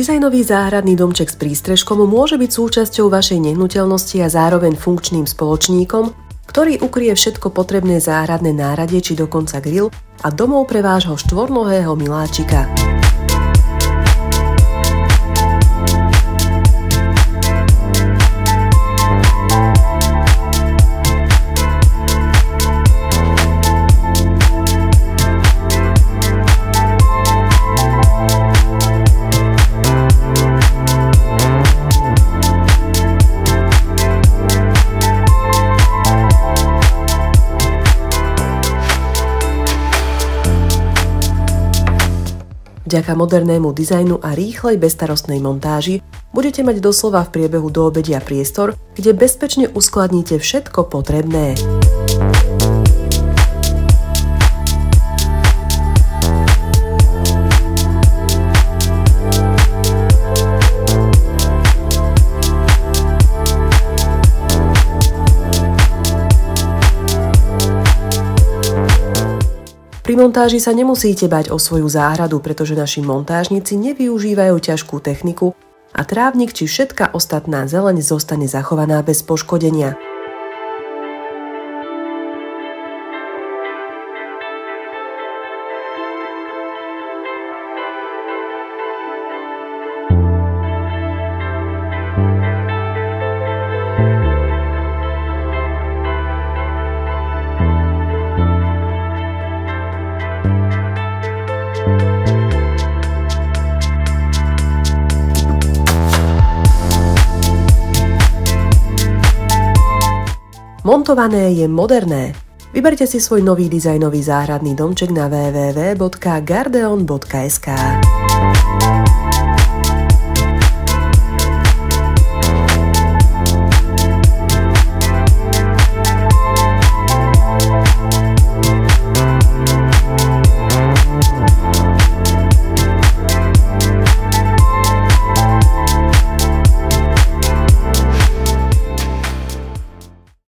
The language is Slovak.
Dizajnový záhradný domček s prístrežkom môže byť súčasťou vašej nehnuteľnosti a zároveň funkčným spoločníkom, ktorý ukrie všetko potrebné záhradné náradie či dokonca grill a domov pre vášho štvornohého miláčika. Vďaka modernému dizajnu a rýchlej bezstarostnej montáži budete mať doslova v priebehu doobedia priestor, kde bezpečne uskladníte všetko potrebné. Pri montáži sa nemusíte bať o svoju záhradu, pretože naši montážnici nevyužívajú ťažkú techniku a trávnik či všetká ostatná zeleň zostane zachovaná bez poškodenia. Montované je moderné. Vyberte si svoj nový dizajnový záhradný domček na www.gardeon.sk.